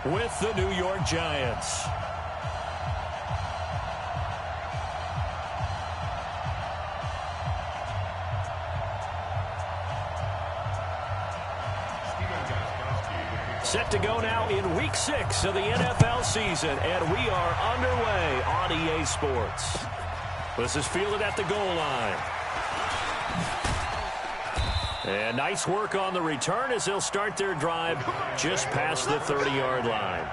with the New York Giants. Set to go now in Week 6 of the NFL season, and we are underway on EA Sports. This is fielded at the goal line. And nice work on the return as they'll start their drive just past the 30-yard line.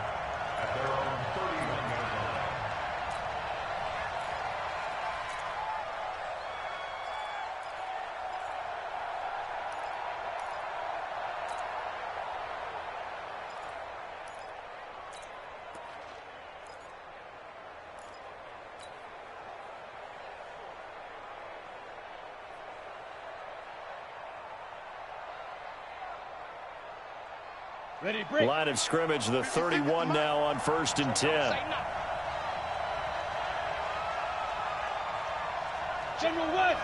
Ready, break. Line of scrimmage, the 31 now on 1st and 10. General West.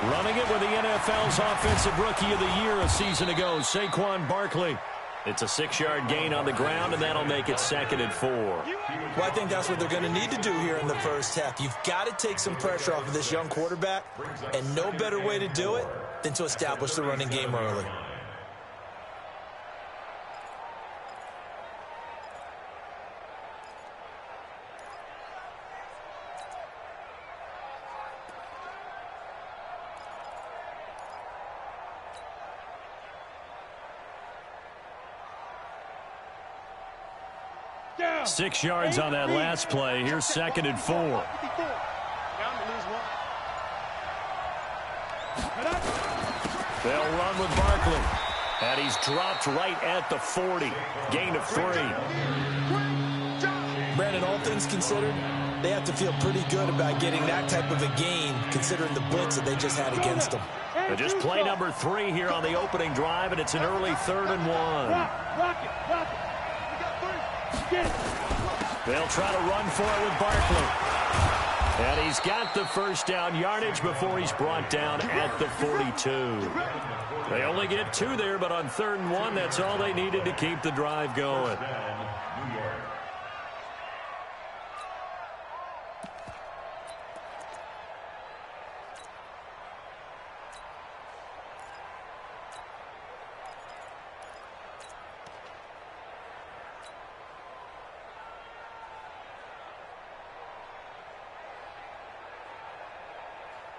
Running it with the NFL's Offensive Rookie of the Year a season ago, Saquon Barkley. It's a 6-yard gain on the ground, and that'll make it 2nd and 4. Well, I think that's what they're going to need to do here in the first half. You've got to take some pressure off of this young quarterback, and no better way to do it than to establish the running game early. Down. 6 yards on that last play. Here's 2nd and 4. They'll run with Barkley. And he's dropped right at the 40. Gain of 3. Brandon, all things considered, they have to feel pretty good about getting that type of a gain, considering the blitz that they just had against them. But just play number 3 here on the opening drive, and it's an early 3rd and 1. Rock it. Get it. They'll try to run for it with Barkley. And he's got the first down yardage before he's brought down at the 42. They only get 2 there, but on 3rd and 1, that's all they needed to keep the drive going.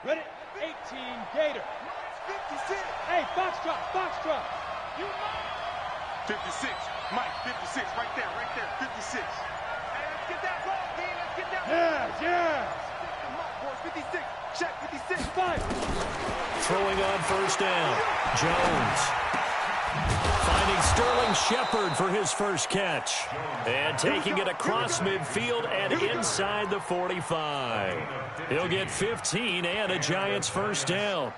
Ready? 18, Gator. 56. Hey, Foxtrot. 56. Mike, 56. Right there. 56. Hey, let's get that ball, D. Let's get that ball. Yeah. 56. Check, 56. 5. Throwing on 1st down. Jones. Finding Sterling Shepard for his first catch. And taking it across midfield and inside the 45. He'll get 15 and a Giants first down.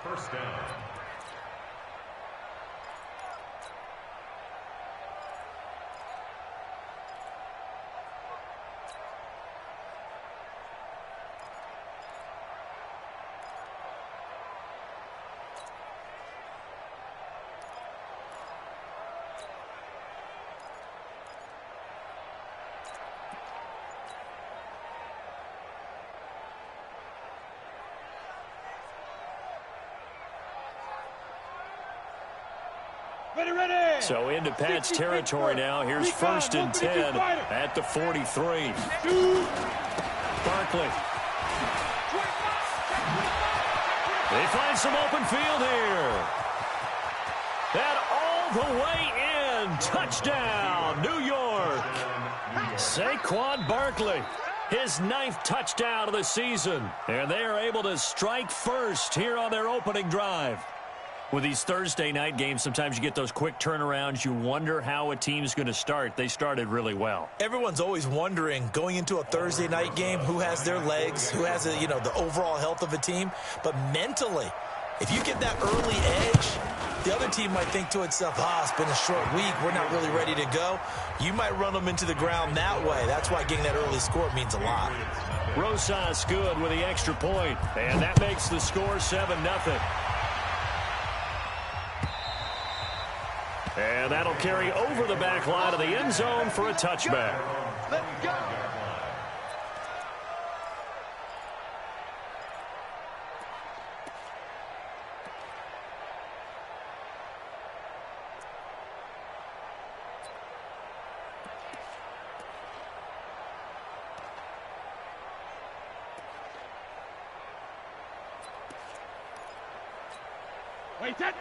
Ready. So into Pat's territory now. Here's 1st and 10 at the 43. Barkley. They find some open field here. That all the way in. Touchdown, New York. Saquon Barkley. His 9th touchdown of the season. And they are able to strike first here on their opening drive. With these Thursday night games, sometimes you get those quick turnarounds. You wonder how a team's going to start. They started really well. Everyone's always wondering, going into a Thursday night game, who has their legs, who has the overall health of a team. But mentally, if you get that early edge, the other team might think to itself, it's been a short week. We're not really ready to go. You might run them into the ground that way. That's why getting that early score means a lot. Rosas good with the extra point. And that makes the score 7-0. And that'll carry over the back line of the end zone for a touchback. Let's go.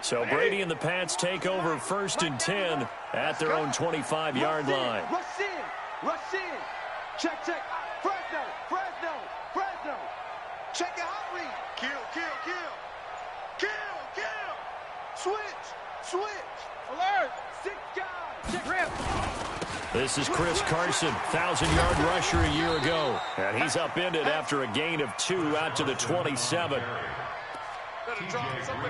So Brady and the Pats take over 1st and 10 at their own 25-yard line. Rush in. Rush in. Check, check. Fresno. Fresno. Fresno. Check the hot read. Kill, kill, kill. Kill, kill. Switch. Switch. Alert. 6 guys. Check. Rip. This is Chris Carson, 1,000-yard rusher a year ago. And he's upended after a gain of 2 out to the 27.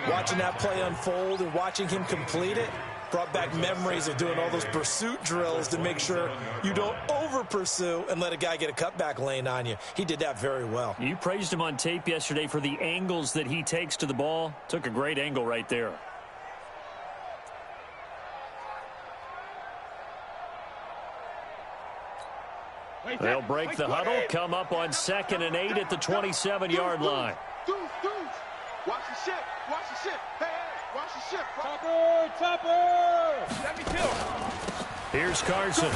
Watching that play unfold and watching him complete it brought back memories of doing all those pursuit drills to make sure you don't over-pursue and let a guy get a cutback lane on you. He did that very well. You praised him on tape yesterday for the angles that he takes to the ball. Took a great angle right there. They'll break the huddle, come up on 2nd and 8 at the 27-yard line. Watch the ship. Watch the ship. Hey, hey, watch the ship. Topper, Topper. Let me kill. Here's Carson.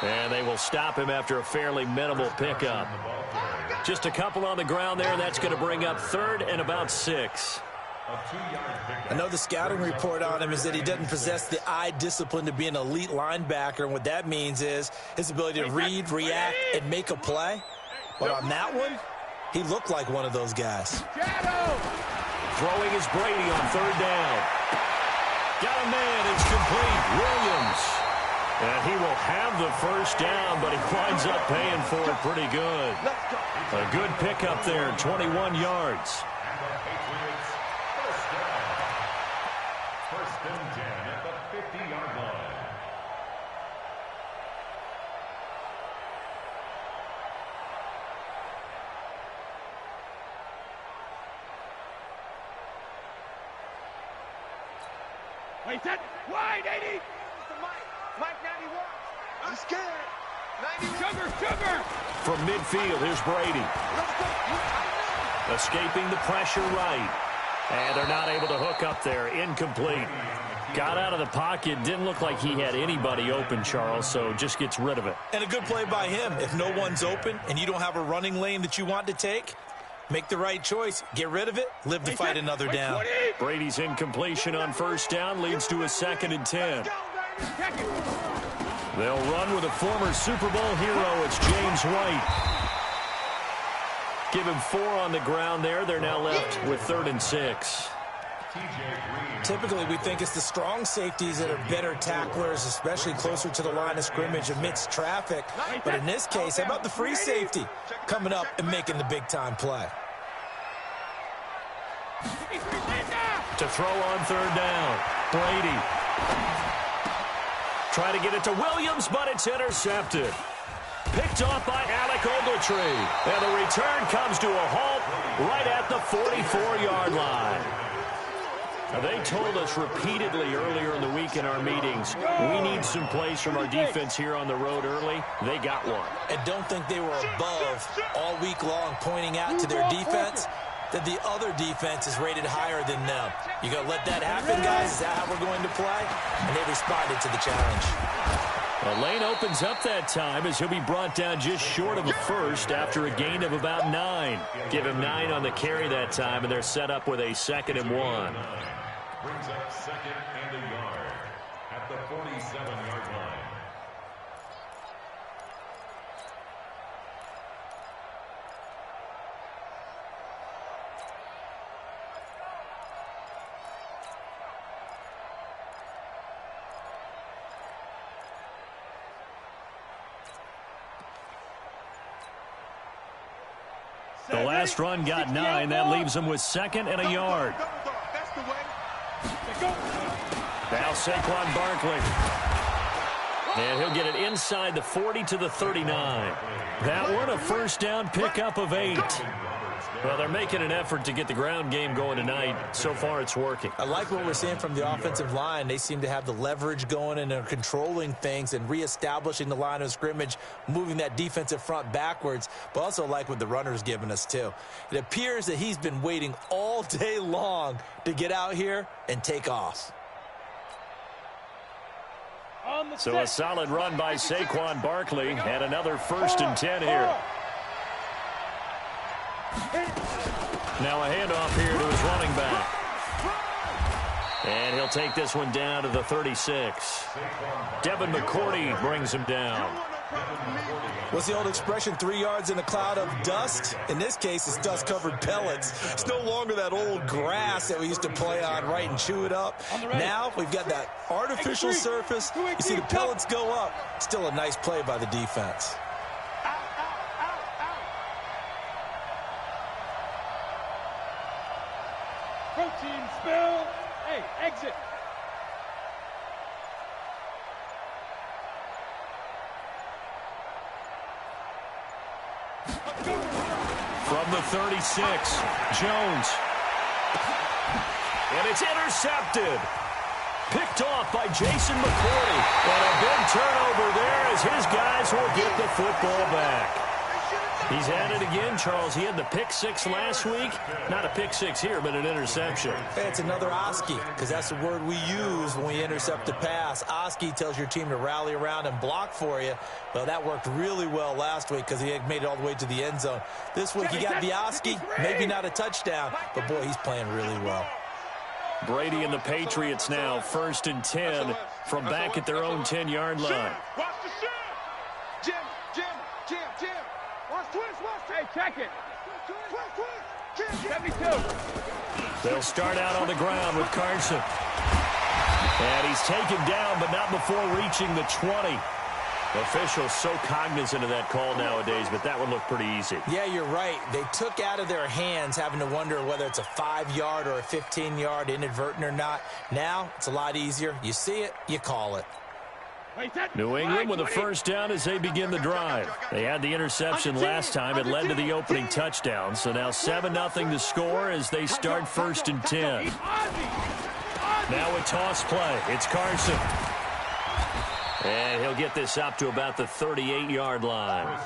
And they will stop him after a fairly minimal pickup. Just a couple on the ground there, and that's going to bring up 3rd and about 6. I know the scouting report on him is that he doesn't possess the eye discipline to be an elite linebacker, and what that means is his ability to read, react, and make a play. But on that one, he looked like one of those guys. Throwing is Brady on 3rd down. Got a man, it's complete. Williams. And he will have the 1st down, but he winds up paying for it pretty good. A good pickup there, 21 yards. First and 10 at the 50-yard line. Wait, that wide, 80. Mike 91. I'm scared. 91. Sugar. From midfield, here's Brady. Escaping the pressure right. And they're not able to hook up there. Incomplete. Got out of the pocket. Didn't look like he had anybody open, Charles, so just gets rid of it. And a good play by him. If no one's open and you don't have a running lane that you want to take, make the right choice. Get rid of it. Live to fight another down. Brady's incompletion on 1st down leads to a 2nd and 10. They'll run with a former Super Bowl hero. It's James White. Give him 4 on the ground there. They're now left with 3rd and 6. Typically, we think it's the strong safeties that are better tacklers, especially closer to the line of scrimmage amidst traffic. But in this case, how about the free safety coming up and making the big-time play? To throw on 3rd down. Brady. Try to get it to Williams, but it's intercepted. Picked off by Alec Ogletree. And the return comes to a halt right at the 44-yard line. Now, they told us repeatedly earlier in the week in our meetings, we need some plays from our defense here on the road early. They got one. And don't think they were above all week long pointing out to their defense that the other defense is rated higher than them. You going to let that happen, guys? Is that how we're going to play? And they responded to the challenge. The lane opens up that time as he'll be brought down just short of a 1st after a gain of about 9. Give him 9 on the carry that time, and they're set up with a 2nd and 1. Brings up 2nd and a yard at the 47-yard line. The last run got 9. That leaves him with 2nd and a yard. That's the way. Now Saquon Barkley. And he'll get it inside the 40 to the 39. That one a 1st down pickup of 8. Well, they're making an effort to get the ground game going tonight. So far, it's working. I like what we're seeing from the offensive line. They seem to have the leverage going, and they're controlling things and reestablishing the line of scrimmage, moving that defensive front backwards, but also like what the runner's giving us, too. It appears that he's been waiting all day long to get out here and take off. So a solid run by Saquon Barkley, and another 1st and 10 here. Now a handoff here to his running back. And he'll take this one down to the 36. Devin McCourty brings him down. What's the old expression, 3 yards in a cloud of dust? In this case, it's dust-covered pellets. It's no longer that old grass that we used to play on, right, and chew it up. Now we've got that artificial surface. You see the pellets go up. Still a nice play by the defense. Protein spill. Hey, exit. From the 36, Jones. And it's intercepted. Picked off by Jason McCourty. And a big turnover there as his guys will get the football back. He's had it again, Charles. He had the pick 6 last week. Not a pick 6 here, but an interception. Hey, it's another Oski, because that's the word we use when we intercept a pass. Oski tells your team to rally around and block for you. Well, that worked really well last week because he had made it all the way to the end zone. This week he got the Oski, maybe not a touchdown, but boy, he's playing really well. Brady and the Patriots now 1st and 10 from back at their own 10-yard line. Watch the shot. Jim. Watch twist. Hey, check it. Twist. 72. They'll start out on the ground with Carson. And he's taken down, but not before reaching the 20. Officials so cognizant of that call nowadays, but that would look pretty easy. Yeah, you're right. They took out of their hands having to wonder whether it's a 5-yard or a 15-yard inadvertent or not. Now, it's a lot easier. You see it, you call it. New England with a 1st down as they begin the drive. They had the interception last time. It led to the opening touchdown. So now 7-0 to score as they start 1st and 10. Now a toss play. It's Carson. And he'll get this up to about the 38-yard line.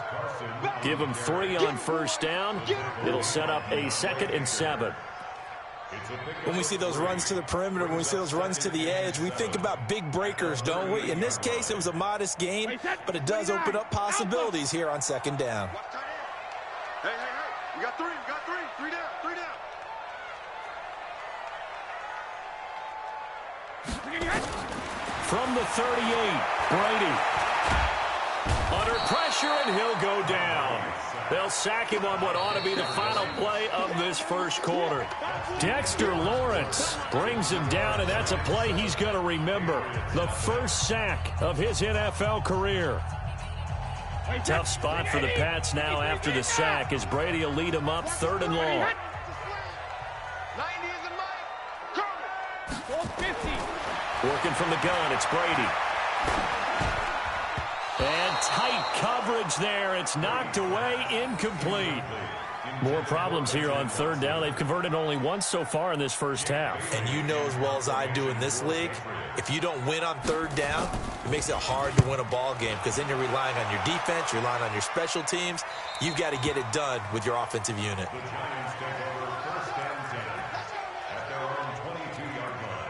Give him 3 on 1st down. It'll set up a 2nd and 7. When we see those runs to the perimeter, when we see those runs to the edge, we think about big breakers, don't we? In this case, it was a modest gain, but it does open up possibilities here on 2nd down. Hey. We got 3. 3 down. From the 38, Brady. Under pressure, and he'll go down. They'll sack him on what ought to be the final play of this 1st quarter. Dexter Lawrence brings him down, and that's a play he's going to remember. The 1st sack of his NFL career. Tough spot for the Pats now after the sack as Brady will lead him up 3rd and long. 90 is the mic. 50. Working from the gun, it's Brady. And tight coverage there. It's knocked away, incomplete. More problems here on 3rd down. They've converted only once so far in this 1st half. And you know as well as I do in this league, if you don't win on 3rd down, it makes it hard to win a ball game because then you're relying on your defense, you're relying on your special teams. You've got to get it done with your offensive unit. The Giants take over 1st and 10 at their own 22-yard line.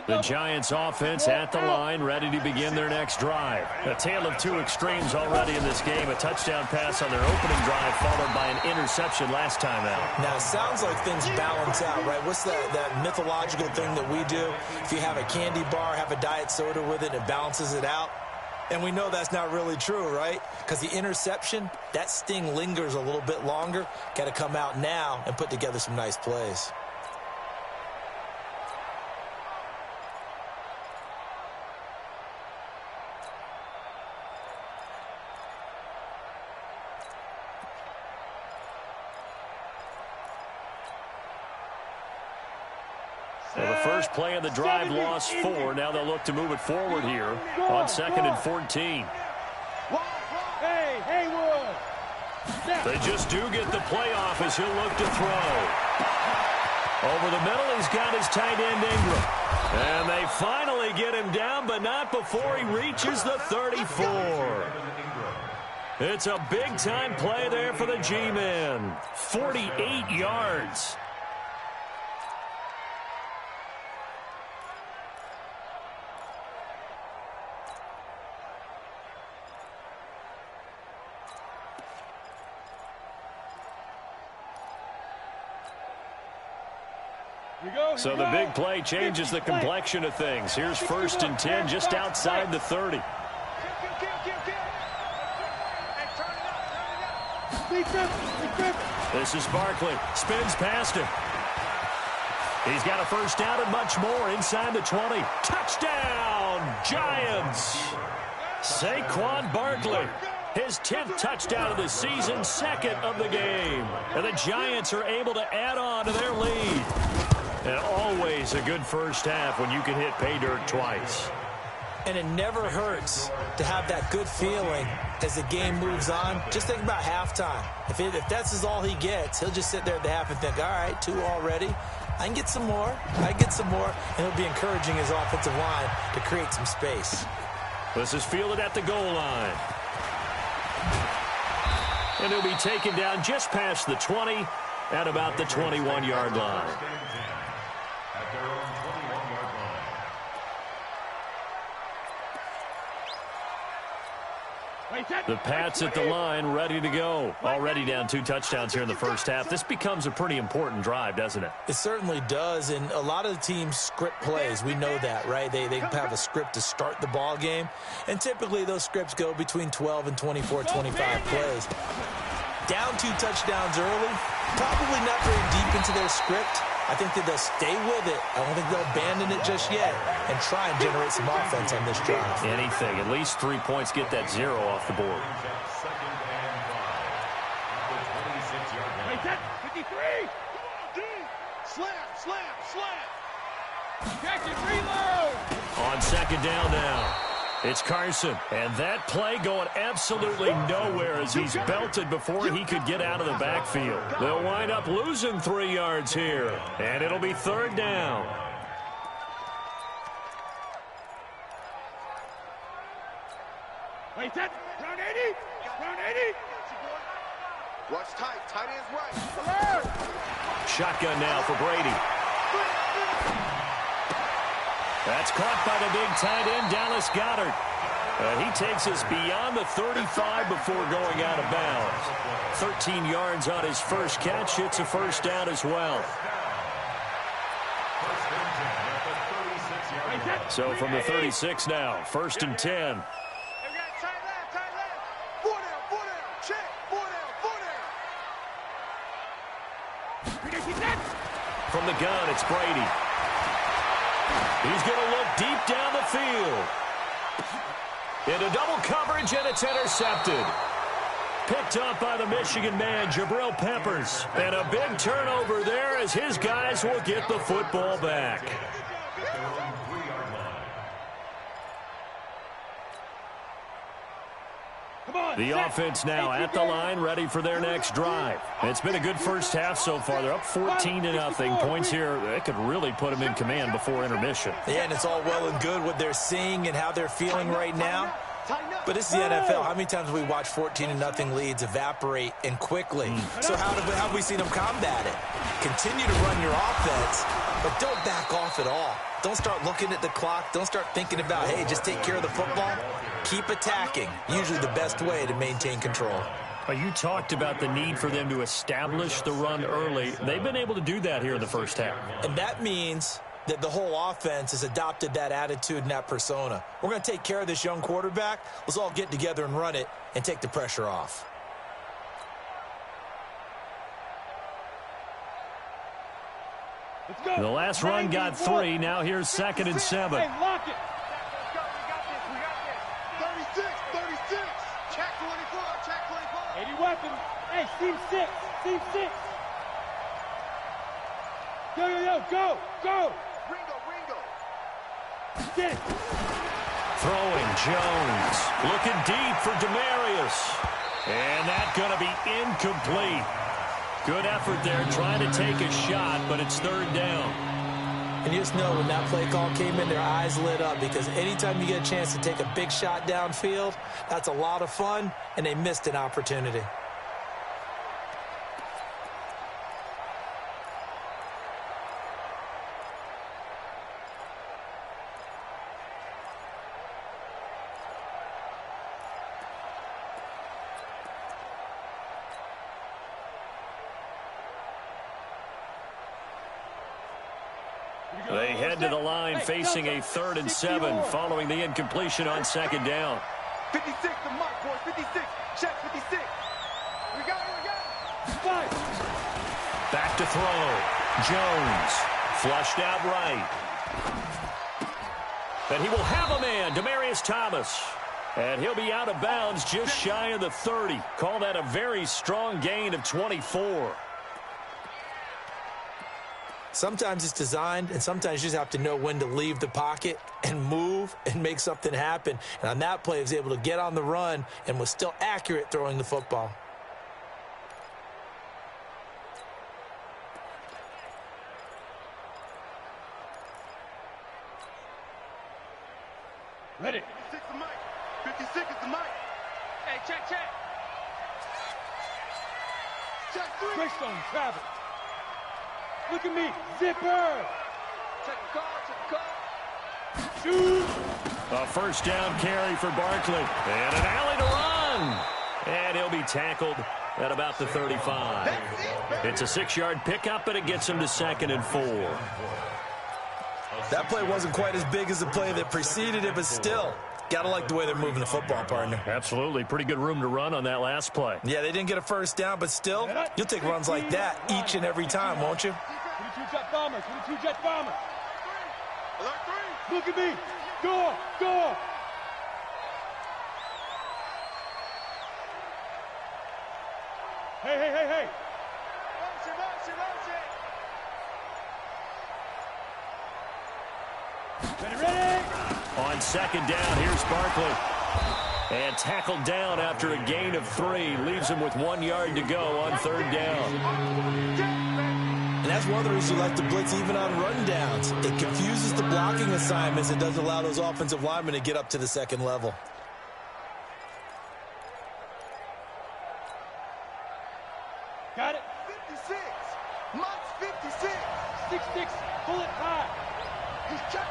The Giants offense at the line, ready to begin their next drive. A tale of 2 extremes already in this game. A touchdown pass on their opening drive, followed by an interception last time out. Now, it sounds like things balance out, right? What's that mythological thing that we do? If you have a candy bar, have a diet soda with it, it balances it out. And we know that's not really true, right? Because the interception, that sting lingers a little bit longer. Got to come out now and put together some nice plays. Well, the first play of the drive lost 4. Now they'll look to move it forward here on 2nd and 14. Hey, Haywood. They just do get the play off as he'll look to throw. Over the middle, he's got his tight end Ingram. And they finally get him down, but not before he reaches the 34. It's a big-time play there for the G-men. 48 yards. So the big play changes the complexion of things. Here's 1st and 10 just outside the 30. This is Barkley. Spins past him. He's got a first down and much more inside the 20. Touchdown, Giants! Saquon Barkley. His 10th touchdown of the season, 2nd of the game. And the Giants are able to add on to their lead. And always a good first half when you can hit pay dirt twice. And it never hurts to have that good feeling as the game moves on. Just think about halftime. If that's all he gets, he'll just sit there at the half and think, all right, 2 already. I can get some more. I can get some more. And he'll be encouraging his offensive line to create some space. This is fielded at the goal line. And he'll be taken down just past the 20 at about the 21-yard line. At their own 21-yard line. The Pats at the line, ready to go. Already down 2 touchdowns here in the first half. This becomes a pretty important drive, doesn't it? It certainly does, and a lot of the teams script plays. We know that, right? They have a script to start the ball game, and typically those scripts go between 12 and 24, 25 plays. Down 2 touchdowns early, probably not very deep into their script. I think that they'll stay with it. I don't think they'll abandon it just yet and try and generate some offense on this drive. Anything. At least 3 points, get that 0 off the board. 2nd and 5 at the 26-yard line. 53. Slam, slam, slam. Catch it, reload. On 2nd down now. It's Carson, and that play going absolutely nowhere as he's belted before he could get out of the backfield. They'll wind up losing 3 yards here, and it'll be 3rd down. Wait, that. Round 80. Round 80. Watch tight. Tight end's right. Shotgun now for Brady. That's caught by the big tight end, Dallas Goedert. He takes us beyond the 35 before going out of bounds. 13 yards on his first catch. It's a first down as well. So from the 36 now, 1st and 10. From the gun, it's Brady. He's going to look deep down the field. Into double coverage, and it's intercepted. Picked up by the Michigan man, Jabril Peppers. And a big turnover there as his guys will get the football back. The offense now at the line, ready for their next drive. It's been a good first half so far. They're up 14-0. Points here, they could really put them in command before intermission. Yeah, and it's all well and good what they're seeing and how they're feeling right now. But this is the NFL. How many times have we watched 14-0 leads evaporate and quickly? So how have we seen them combat it? Continue to run your offense, but don't back off at all. Don't start looking at the clock. Don't start thinking about, hey, just take care of the football. Keep attacking. Usually the best way to maintain control. You talked about the need for them to establish the run early. They've been able to do that here in the first half. And that means that the whole offense has adopted that attitude and that persona. We're going to take care of this young quarterback. Let's all get together and run it and take the pressure off. The last run got 3. Now here's 2nd and 7. Hey, lock it. Let's go. We got this. We got this. 36. Check 24. Check 24. 80 weapons. Hey, Steve 6. Steve 6. Yo. Go. Get it. Throwing Jones. Looking deep for Demarius. And that's going to be incomplete. Good effort there trying to take a shot, but it's third down. And you just know when that play call came in, their eyes lit up, because anytime you get a chance to take a big shot downfield, that's a lot of fun, and they missed an opportunity. They head to the line facing a 3rd and 7 following the incompletion on second down. 56 to Mike, boys. 56. Check 56. We got it. Five. Back to throw. Jones. Flushed out right. And he will have a man, Demarius Thomas. And he'll be out of bounds just shy of the 30. Call that a very strong gain of 24. Sometimes it's designed, and sometimes you just have to know when to leave the pocket and move and make something happen. And on that play, he was able to get on the run and was still accurate throwing the football. Ready. 56 to Mike. 56 is the Mike. Hey, check. Check 3. Greystone, Travis. Look at me. Zipper. Check the car. Shoot. A first down carry for Barkley. And an alley to run. And he'll be tackled at about the 35. It's a 6-yard pickup, but it gets him to 2nd and 4. That play wasn't quite as big as the play that preceded it, but still, gotta like the way they're moving the football, partner. Absolutely. Pretty good room to run on that last play. Yeah, they didn't get a first down, but still, you'll take runs like that each and every time, won't you? 22 jet bombers. 22 jet bombers. Alert 3. Look at me. Go. Hey. Motion. Ready. On second down, here's Barkley. And tackled down after a gain of 3. Leaves him with 1 yard to go on 3rd down. And that's one of the reasons you like to blitz even on run downs. It confuses the blocking assignments. It doesn't allow those offensive linemen to get up to the second level. Got it. 56. Mike's 56. 6-6. Pull it high. He's checking.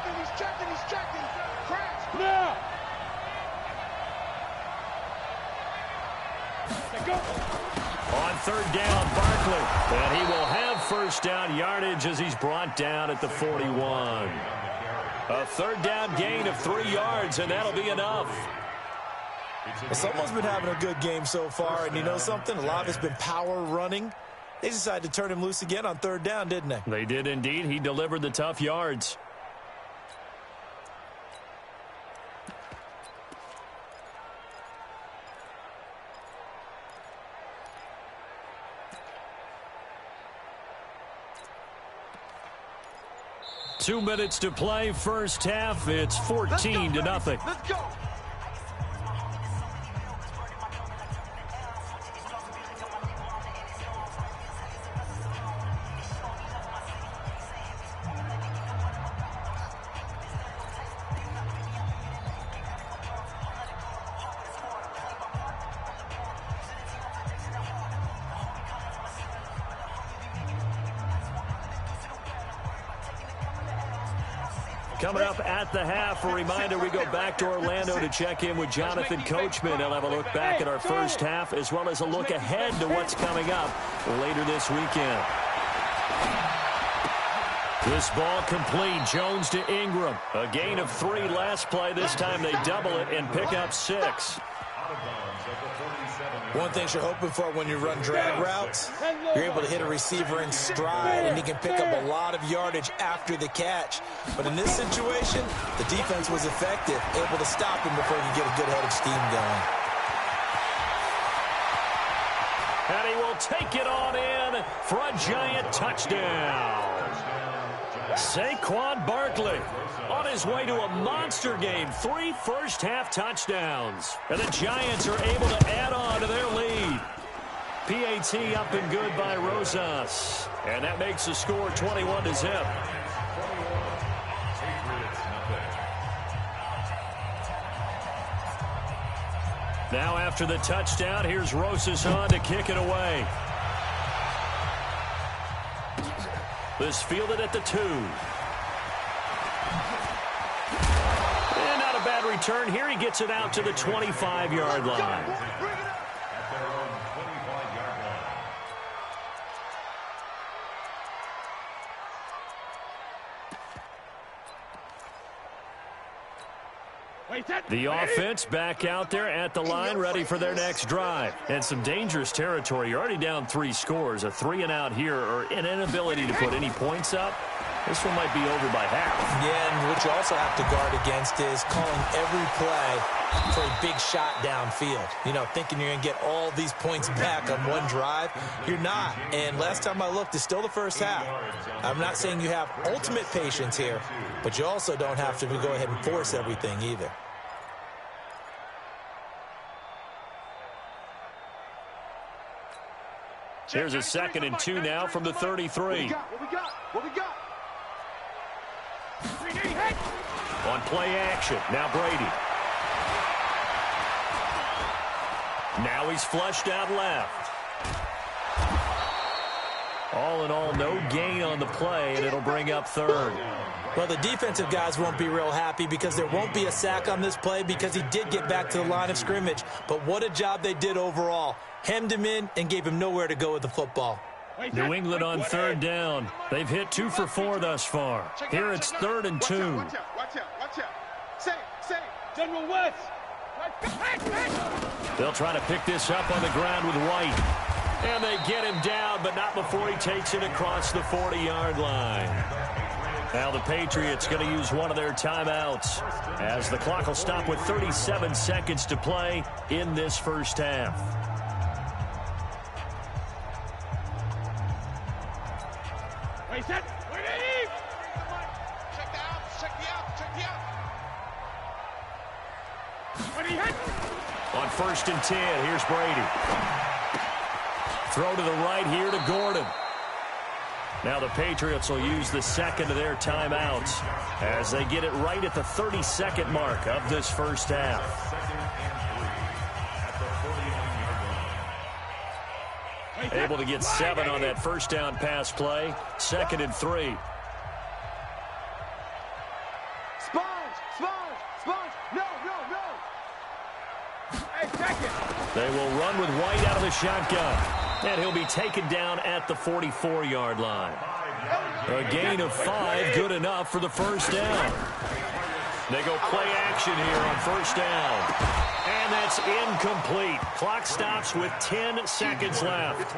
Crash. Now. Go. On 3rd down, Barkley. And he will have first down yardage as he's brought down at the 41. A 3rd down gain of 3 yards, and that'll be enough. Well, someone's been having a good game so far, and you know something? A lot of it's been power running. They decided to turn him loose again on 3rd down, didn't they? They did indeed. He delivered the tough yards. Two minutes to play, first half. It's 14-0. Let's go. Coming up at the half, a reminder, we go back to Orlando to check in with Jonathan Coachman. He'll have a look back at our first half as well as a look ahead to what's coming up later this weekend. This ball complete. Jones to Ingram. A gain of 3 last play. This time they double it and pick up 6. One thing you're hoping for when you run drag routes, you're able to hit a receiver in stride, and he can pick up a lot of yardage after the catch. But in this situation, the defense was effective, able to stop him before he could get a good head of steam going. And he will take it on in for a giant touchdown. Saquon Barkley on his way to a monster game. 3 first-half touchdowns. And the Giants are able to add on to their lead. PAT up and good by Rosas. And that makes the score 21-0. Now after the touchdown, here's Rosas on to kick it away. This fielded at the 2. And not a bad return. Here he gets it out to the 25-yard line. The offense back out there at the line, ready for their next drive. And some dangerous territory. You're already down 3 scores. A 3-and-out here, or an inability to put any points up. This one might be over by half. Yeah, and what you also have to guard against is calling every play for a big shot downfield. You know, thinking you're going to get all these points back on one drive. You're not. And last time I looked, it's still the first half. I'm not saying you have ultimate patience here, but you also don't have to go ahead and force everything either. Here's a 2nd and 2 now from the 33. What we got? What we got? On play action, now Brady. Now he's flushed out left. All in all, no gain on the play, and it'll bring up 3rd. Well, the defensive guys won't be real happy because there won't be a sack on this play because he did get back to the line of scrimmage. But what a job they did overall. Hemmed him in and gave him nowhere to go with the football. New England on 3rd down. They've hit 2 for 4 thus far. Here it's 3rd and 2. Watch out. Say. General West. They'll try to pick this up on the ground with White. And they get him down, but not before he takes it across the 40-yard line. Now the Patriots going to use one of their timeouts as the clock will stop with 37 seconds to play in this first half. Check the out. On 1st and 10, here's Brady. Throw to the right here to Gordon. Now the Patriots will use the 2nd of their timeouts as they get it right at the 32nd mark of this first half. Able to get 7 on that first down pass play. 2nd and 3. Sponge. No. Hey, second. They will run with White out of the shotgun. And he'll be taken down at the 44-yard line. A gain of 5, good enough for the first down. They go play action here on 1st down. And that's incomplete. Clock stops with 10 seconds left.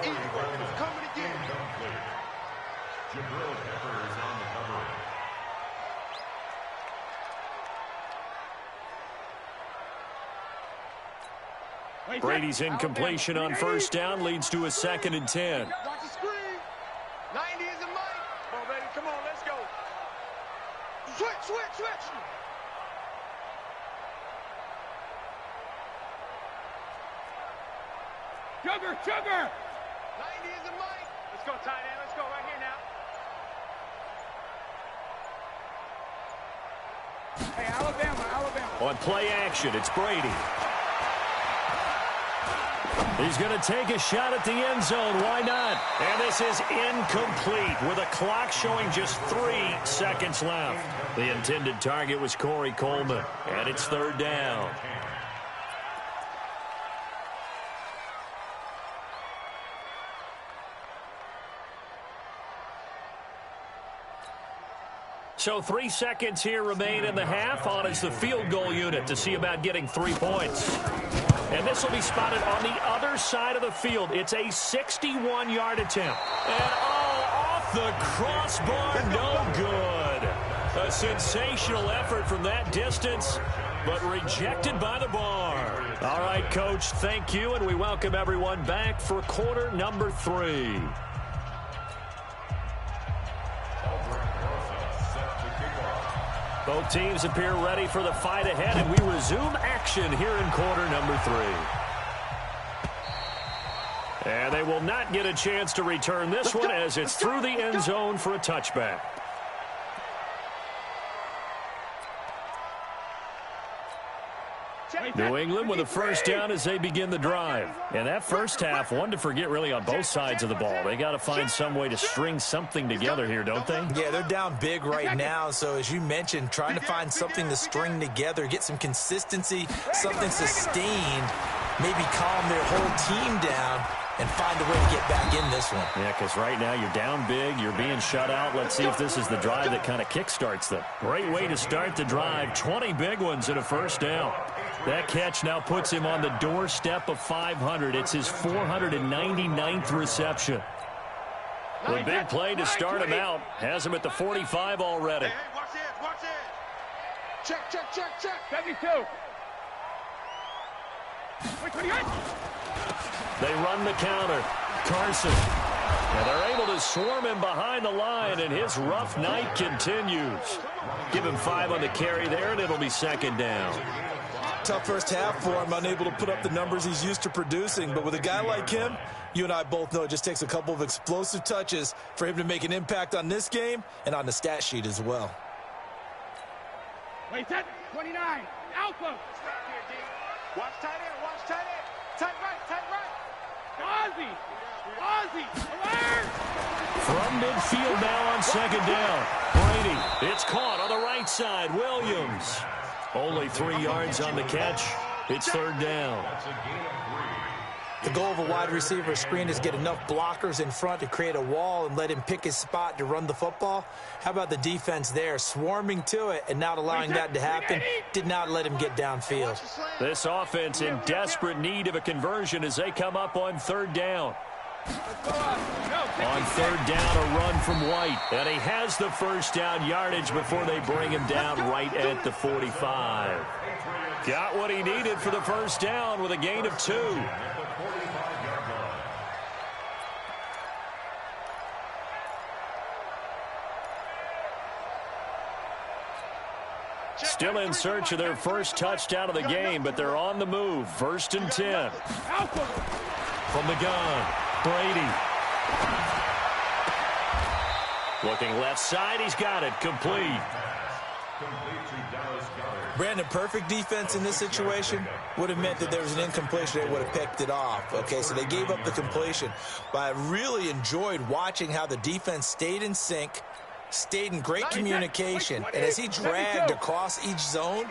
Brady's incompletion on 1st down leads to a 2nd and 10. Watch the screen. 90 is a mic. Come on, baby. Come on, let's go. Switch. Sugar. 90 is a mic. Let's go, tight end. Let's go right here now. Hey, Alabama. On play action, it's Brady. He's going to take a shot at the end zone. Why not? And this is incomplete with a clock showing just 3 seconds left. The intended target was Corey Coleman, and it's 3rd down. So 3 seconds here remain in the half. On is the field goal unit to see about getting 3 points. And this will be spotted on the other side of the field. It's a 61-yard attempt. And off the crossbar, no good. A sensational effort from that distance, but rejected by the bar. All right, Coach, thank you, and we welcome everyone back for quarter number 3. Both teams appear ready for the fight ahead, and we resume action here in quarter number 3. And they will not get a chance to return this one as it's through the end zone for a touchback. New England with a first down as they begin the drive. And that first half, one to forget really on both sides of the ball. They got to find some way to string something together here, don't they? Yeah, they're down big right now. So as you mentioned, trying to find something to string together, get some consistency, something sustained, maybe calm their whole team down and find a way to get back in this one. Yeah, because right now you're down big, you're being shut out. Let's see if this is the drive that kind of kickstarts them. Great way to start the drive. 20 big ones and a first down. That catch now puts him on the doorstep of 500. It's his 499th reception. The big play to start him out has him at the 45 already. Hey, watch it, watch it. Check, check, check, check. 72. Wait, 28. They run the counter. Carson. And they're able to swarm him behind the line, and his rough night continues. Give him 5 on the carry there, and it'll be second down. Tough first half for him, unable to put up the numbers he's used to producing. But with a guy like him, you and I both know it just takes a couple of explosive touches for him to make an impact on this game and on the stat sheet as well. Wait, set. 29. Alpha. Watch tight end, watch tight end. Tight right, tight right. Ozzy. Ozzy. Alert. From midfield now on second down. Brady. It's caught on the right side. Williams. Only 3 yards on the catch. It's third down. The goal of a wide receiver screen is get enough blockers in front to create a wall and let him pick his spot to run the football. How about the defense there, swarming to it and not allowing that to happen? Did not let him get downfield. This offense in desperate need of a conversion as they come up on third down. On third down, a run from White. And he has the first down yardage before they bring him down right at the 45. Got what he needed for the first down with a gain of 2. Still in search of their first touchdown of the game, but they're on the move. First and 10. From the gun, Brady. Looking left side, he's got it. Complete. Brandon, perfect defense in this situation would have meant that there was an incompletion. They would have picked it off. Okay, so they gave up the completion. But I really enjoyed watching how the defense stayed in sync, stayed in great communication, and as he dragged across each zone,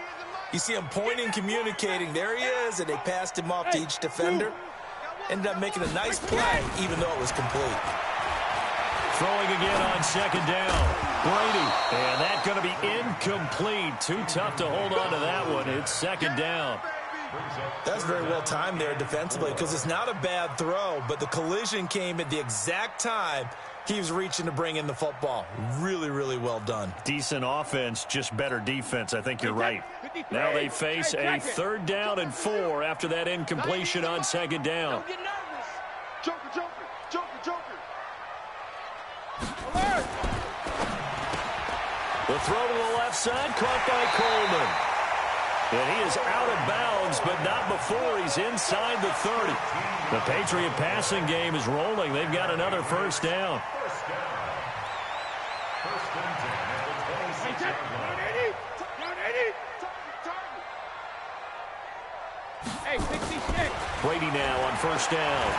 you see him pointing, communicating. There he is, and they passed him off to each defender. Ended up making a nice play, even though it was complete. Throwing again on second down. Brady. And that's going to be incomplete. Too tough to hold on to that one. It's second down. That's very well timed there defensively because it's not a bad throw, but the collision came at the exact time he was reaching to bring in the football. Really, really well done. Decent offense, just better defense. I think you're right. Now they face a third down and 4 after that incompletion on second down. Don't get nervous. Joker, Joker, Joker, Joker. Alert. The throw to the left side, caught by Coleman. And he is out of bounds, but not before he's inside the 30. The Patriot passing game is rolling. They've got another first down. Hey, 66. Brady now on first down.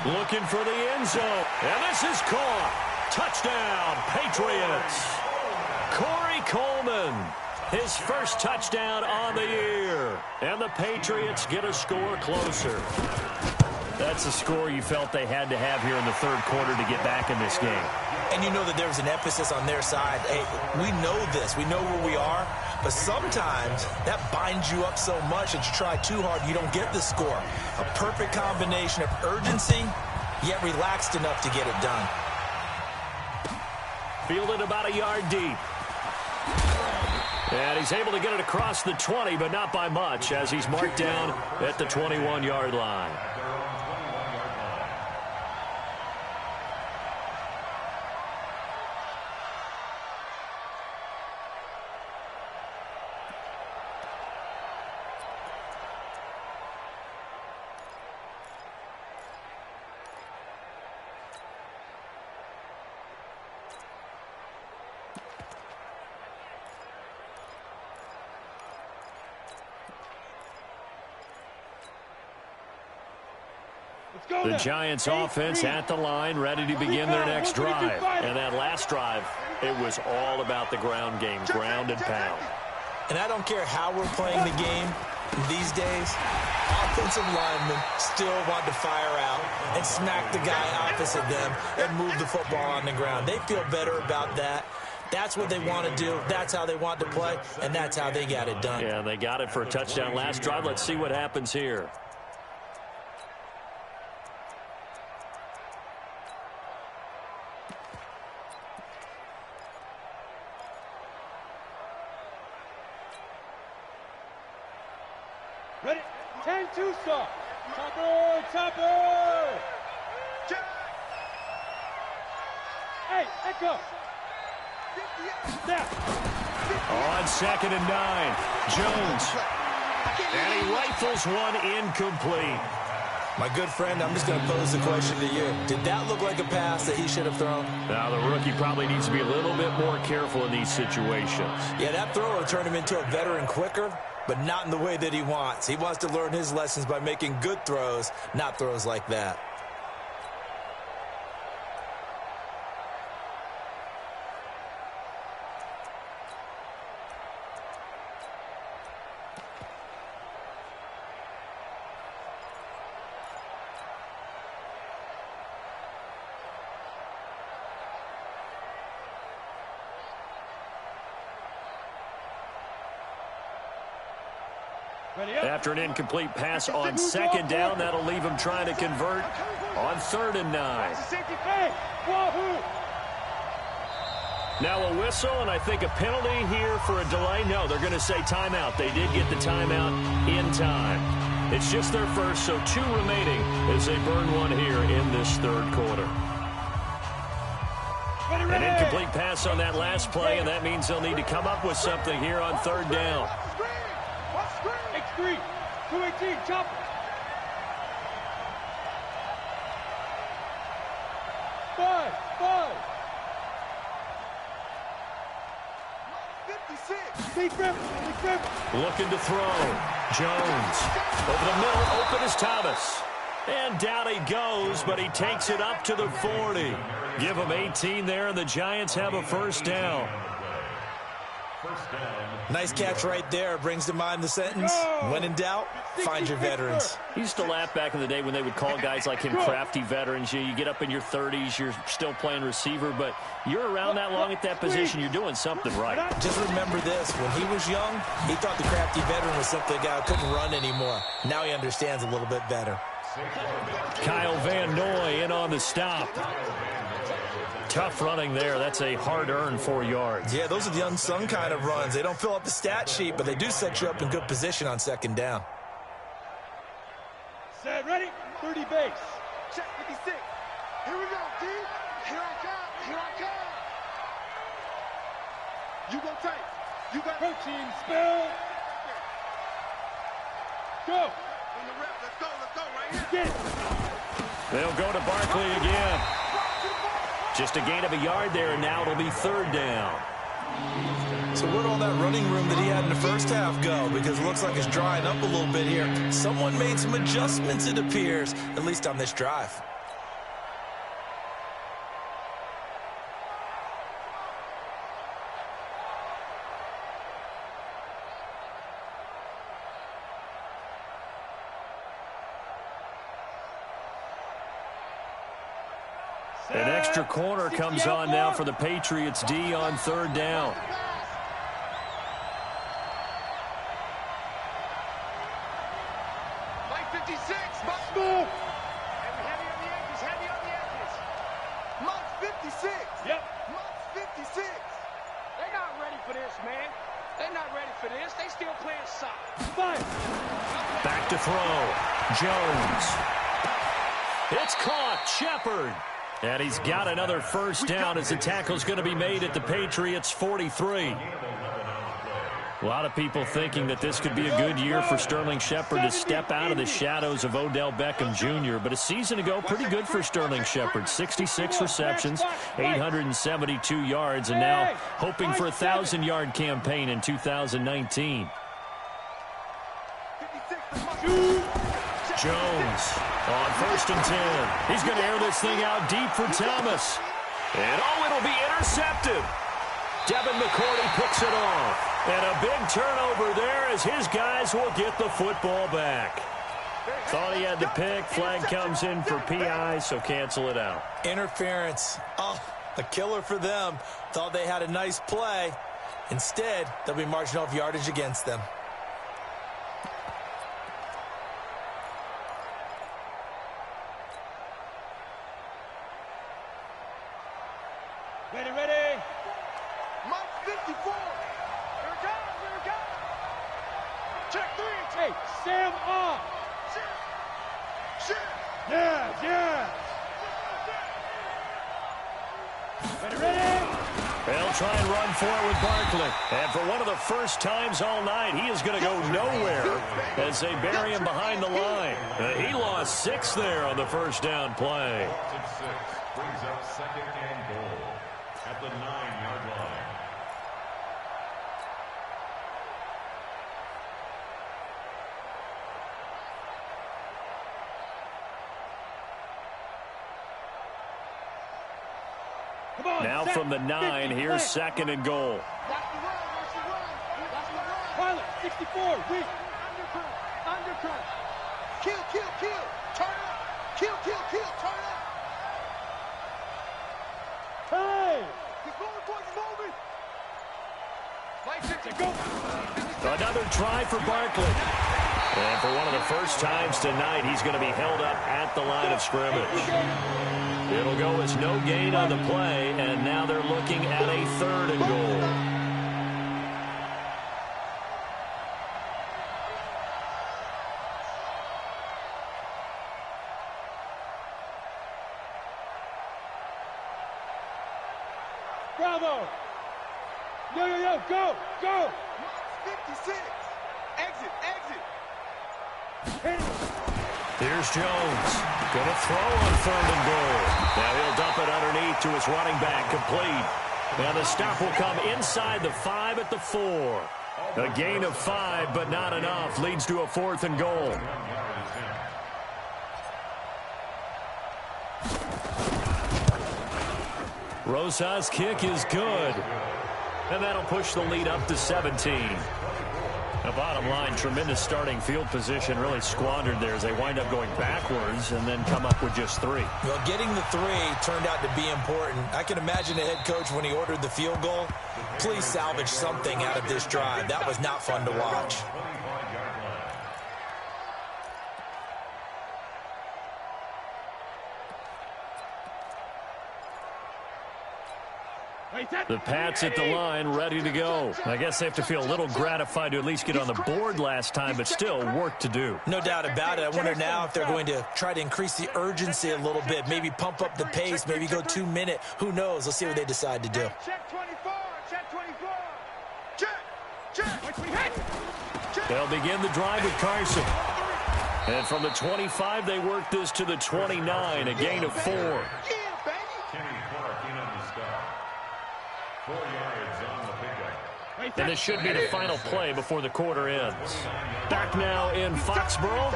Looking for the end zone. And this is caught. Touchdown, Patriots. Corey Coleman. His first touchdown on the year. And the Patriots get a score closer. That's a score you felt they had to have here in the third quarter to get back in this game. And you know that there was an emphasis on their side. Hey, we know this. We know where we are. But sometimes that binds you up so much that you try too hard, you don't get the score. A perfect combination of urgency, yet relaxed enough to get it done. Fielded about a yard deep. And he's able to get it across the 20, but not by much, as he's marked down at the 21-yard line. The Giants offense at the line, ready to begin their next drive. And that last drive, it was all about the ground game, ground and pound. And I don't care how we're playing the game these days, offensive linemen still want to fire out and smack the guy opposite them and move the football on the ground. They feel better about that. That's what they want to do. That's how they want to play, and that's how they got it done. Yeah, they got it for a touchdown last drive. Let's see what happens here. Ready? 10-2 start. Topper, topper. Hey, echo. Snap. On 2nd and 9, Jones. And he rifles one incomplete. My good friend, I'm just going to pose the question to you. Did that look like a pass that he should have thrown? Now, the rookie probably needs to be a little bit more careful in these situations. Yeah, that throw will turn him into a veteran quicker, but not in the way that he wants. He wants to learn his lessons by making good throws, not throws like that. After an incomplete pass on 2nd down, that'll leave him trying to convert on 3rd and 9. Now a whistle, and I think a penalty here for a delay. No, they're going to say timeout. They did get the timeout in time. It's just their first, so 2 remaining as they burn one here in this 3rd quarter. An incomplete pass on that last play, and that means they'll need to come up with something here on 3rd down. X3, 218, chopper. Five. 56. Big grip. Looking to throw. Jones. Over the middle, open is Thomas. And down he goes, but he takes it up to the 40. Give him 18 there, and the Giants have a 1st down. Nice catch right there. Brings to mind the sentence, when in doubt, find your veterans. He used to laugh back in the day when they would call guys like him crafty veterans. You get up in your 30s, you're still playing receiver, but you're around that long at that position, you're doing something right. Just remember this. When he was young, he thought the crafty veteran was simply a guy who couldn't run anymore. Now he understands a little bit better. Kyle Van Noy in on the stop. Tough running there. That's a hard-earned 4 yards. Yeah, those are the unsung kind of runs. They don't fill up the stat sheet, but they do set you up in good position on 2nd down. Set, ready? 30 base. Check 56. Here we go, D. Here I come. You go tight. You got Protein spill. Go. on the rep. Let's go right here. Get it. They'll go to Barkley again. Just a gain of a yard there, and now it'll be 3rd down. So where'd all that running room that he had in the first half go? Because it looks like it's drying up a little bit here. Someone made some adjustments, it appears, at least on this drive. An extra corner comes on now for the Patriots D on 3rd down. Mike 56. Move. Heavy on the edges. Mike 56. Yep. Mike 56. They're not ready for this, man. They're not ready for this. They still playing soccer. Five. Back to throw. Jones. It's caught. Shepard. And he's got another 1st down as the tackle's going to be made at the Patriots 43. A lot of people thinking that this could be a good year for Sterling Shepard to step out of the shadows of Odell Beckham Jr. But a season ago, pretty good for Sterling Shepard. 66 receptions, 872 yards, and now hoping for a 1,000-yard campaign in 2019. Jones on 1st and 10. He's going to air this thing out deep for Thomas. And, oh, it'll be intercepted. Devin McCourty picks it off. And a big turnover there as his guys will get the football back. Thought he had the pick. Flag comes in for PI, so cancel it out. Interference. Oh, a killer for them. Thought they had a nice play. Instead, they'll be marching off yardage against them. Ready, ready. Mike 54. Here it comes, here it comes. Check 3. Hey, Sam off. Shit. Yeah, yeah. Ready, ready. They'll try and run for it with Barkley. And for one of the first times all night, he is going to go nowhere as they bury him behind the line. He lost 6 there on the first down play. 6 brings up 2nd and goal at the 9-yard line. Come on, Now set, from the 9, 50, here's set. 2nd and goal. Watch the run, watch the run. Watch the run. Pilot, 64, weak. Undercut, undercut. Kill, kill, kill. Turn up. Kill, kill, kill. Turn up. Hey! Keep going, boys, moving. Mike 50, Go! Another try for Barkley. And for one of the first times tonight, he's going to be held up at the line of scrimmage. It'll go as no gain on the play, and now they're looking at a 3rd and goal. Bravo! Yo, yo, yo, go, go! 56. Exit, exit. Hit it. Here's Jones. Going to throw on 3rd and goal. Now he'll dump it underneath to his running back, complete. Now the stop will come inside the 5 at the 4. A gain of 5, but not enough. Leads to a 4th and goal. Rosa's kick is good. And that'll push the lead up to 17. The bottom line, tremendous starting field position, really squandered there as they wind up going backwards and then come up with just 3. Well, getting the 3 turned out to be important. I can imagine the head coach when he ordered the field goal. Please salvage something out of this drive. That was not fun to watch. The Pats at the line, ready to go. I guess they have to feel a little gratified to at least get on the board last time, but still work to do. No doubt about it. I wonder now if they're going to try to increase the urgency a little bit, maybe pump up the pace, maybe go 2-minute. Who knows? Let's see what they decide to do. Check 24, check 24. Check, check. They'll begin the drive with Carson. And from the 25, they work this to the 29, a gain of 4. Yeah, baby. Kenny Clark in on the stop. 4 yards on the pickup. And this should be the final play before the quarter ends. Back now in Foxborough.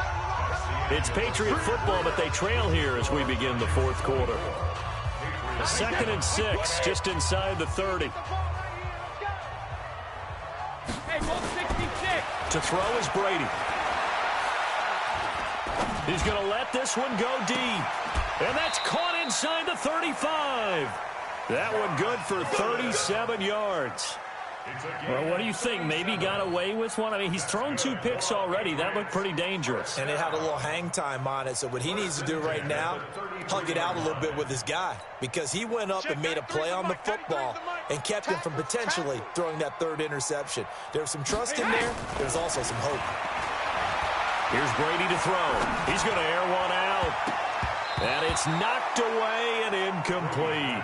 It's Patriot football, but they trail here as we begin the 4th quarter. 2nd and 6, just inside the 30. Hey, ball 66. To throw is Brady. He's going to let this one go deep. And that's caught inside the 35. That one good for 37 yards. Well, what do you think? Maybe got away with one? I mean, he's thrown 2 picks already. That looked pretty dangerous. And it had a little hang time on it. So what he needs to do right now, hug it out a little bit with his guy. Because he went up and made a play on the football and kept him from potentially throwing that 3rd interception. There's some trust in there. There's also some hope. Here's Brady to throw. He's going to air one out. And it's knocked away and incomplete.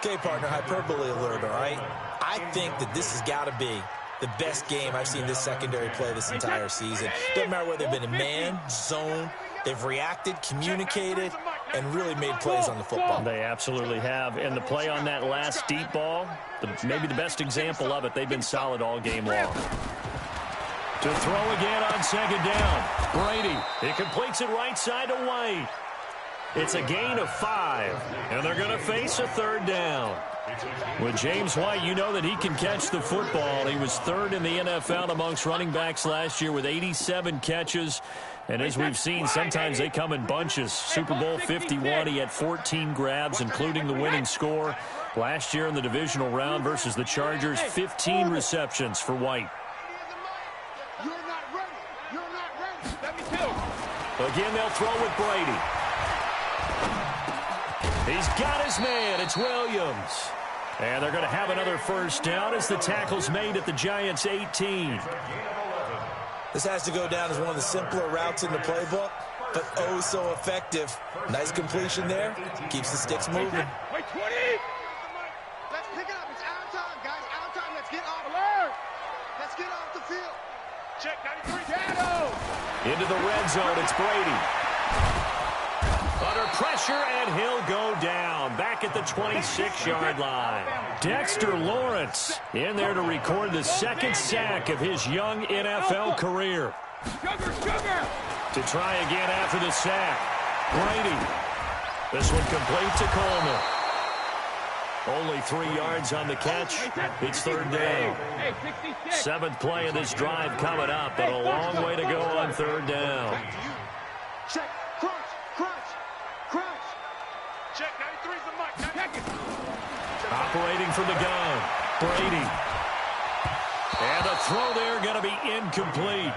Okay, partner, hyperbole alert, all right? I think that this has got to be the best game I've seen this secondary play this entire season. Doesn't matter whether they've been in man, zone, they've reacted, communicated, and really made plays on the football. They absolutely have. And the play on that last deep ball, maybe the best example of it, they've been solid all game long. To throw again on second down. Brady. He completes it right side to White. It's a gain of 5, and they're going to face a third down. With James White, you know that he can catch the football. He was third in the NFL amongst running backs last year with 87 catches. And as we've seen, sometimes they come in bunches. Super Bowl 51, he had 14 grabs, including the winning score. Last year in the divisional round versus the Chargers, 15 receptions for White. Again, they'll throw with Brady. He's got his man. It's Williams. And they're going to have another first down as the tackle's made at the Giants' 18. This has to go down as one of the simpler routes in the playbook, but oh so effective. Nice completion there. Keeps the sticks moving. Wait, 20. Let's pick it up. It's our time, guys. Our time. Let's get off. Alert. Let's get off the field. Check 93. Shadow. Into the red zone, it's Brady. Under pressure, and he'll go down. Back at the 26-yard line. Dexter Lawrence in there to record the second sack of his young NFL career. Sugar. To try again after the sack. Brady. This one complete to Coleman. Only 3 yards on the catch. It's third down. 7th play of this drive coming up, but a long way to go on third down. Check. Crunch. Check 93's the mic. Check it. Operating from the gun. Brady. And the throw there going to be incomplete.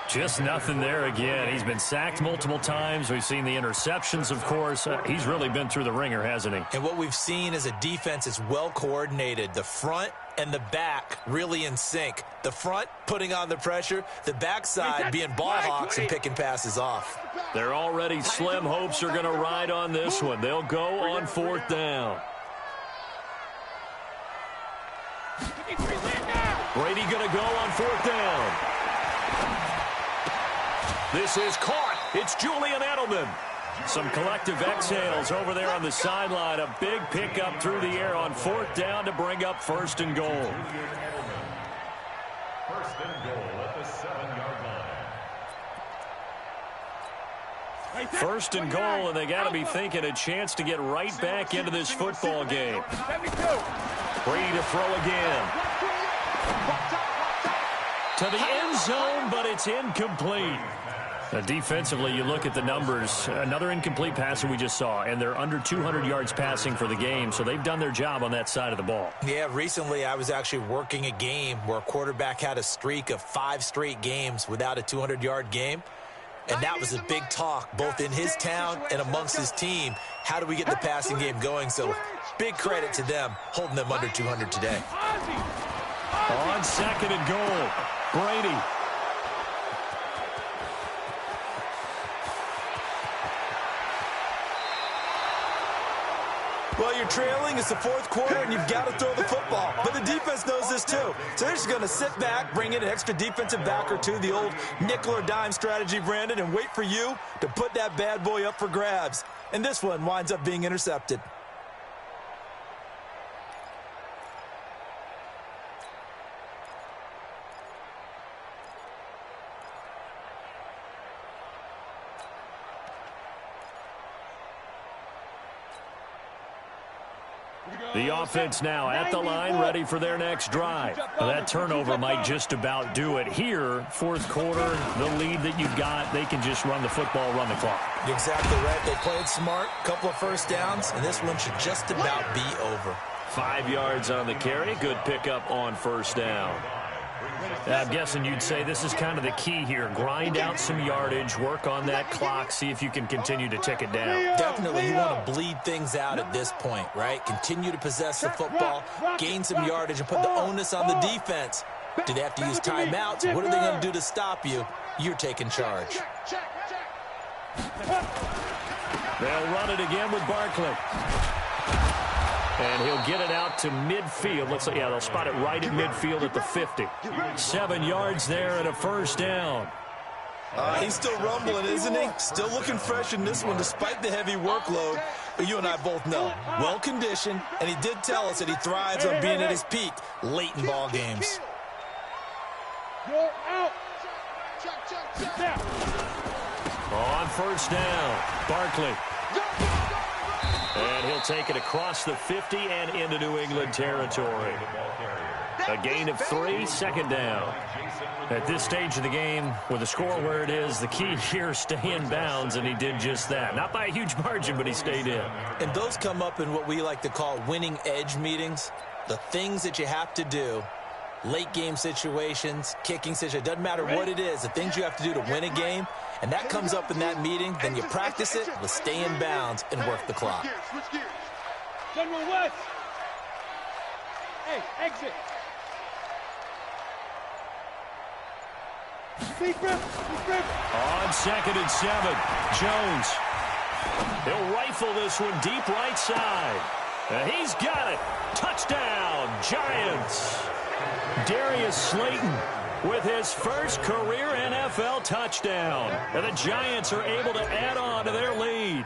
Just nothing there again. He's been sacked multiple times. We've seen the interceptions, of course. He's really been through the ringer, hasn't he? And what we've seen is a defense is well coordinated. The front and the back really in sync. The front putting on the pressure. The backside being ball hawks and picking passes off. They're already slim hopes are going to ride on this one. They'll go on fourth down. Brady going to go on fourth down. This is caught. It's Julian Edelman. Some collective exhales over there on the sideline. A big pickup through the air on fourth down to bring up first and goal. First and goal at the 7-yard line. First and goal, and they got to be thinking a chance to get right back into this football game. Brady to throw again. To the end zone, but it's incomplete. Defensively, you look at the numbers. Another incomplete passer we just saw, and they're under 200 yards passing for the game, so they've done their job on that side of the ball. Yeah, recently I was actually working a game where a quarterback had a streak of 5 straight games without a 200-yard game, and that was a big talk both in his town and amongst his team. How do we get the passing game going? So big credit to them holding them under 200 today. On second and goal, Brady. Well, you're trailing. It's the fourth quarter, and you've got to throw the football. But the defense knows this, too. So they're just going to sit back, bring in an extra defensive back or two, the old nickel or dime strategy, Brandon, and wait for you to put that bad boy up for grabs. And this one winds up being intercepted. The offense now at the line, ready for their next drive. Well, that turnover might just about do it here. Fourth quarter, the lead that you've got, they can just run the football, run the clock. You're exactly right. They played smart, couple of first downs, and this one should just about be over. 5 yards on the carry. Good pickup on first down. I'm guessing you'd say this is kind of the key here. Grind out some yardage, work on that clock, see if you can continue to tick it down. Definitely, you want to bleed things out at this point, right? Continue to possess the football, gain some yardage, and put the onus on the defense. Do they have to use timeouts? What are they going to do to stop you? You're taking charge. They'll run it again with Barkley. And he'll get it out to midfield. Looks like, yeah, they'll spot it right at midfield at the 50. 7 yards there and a first down. He's still rumbling, isn't he? Still looking fresh in this one despite the heavy workload. But you and I both know, well-conditioned, and he did tell us that he thrives on being at his peak late in ball games. You're out. On first down, Barkley. And he'll take it across the 50 and into New England territory. A gain of 3, second down. At this stage of the game, with the score where it is, the key here, stay in bounds, and he did just that. Not by a huge margin, but he stayed in. And those come up in what we like to call winning edge meetings. The things that you have to do, late game situations, kicking situations, doesn't matter what it is, the things you have to do to win a game, and that comes up in that meeting, then you practice it, let's stay in bounds and work the clock. General West. Hey, exit. On 2nd and 7, Jones. He'll rifle this one deep right side. He's got it. Touchdown, Giants. Darius Slayton with his first career NFL touchdown. And the Giants are able to add on to their lead.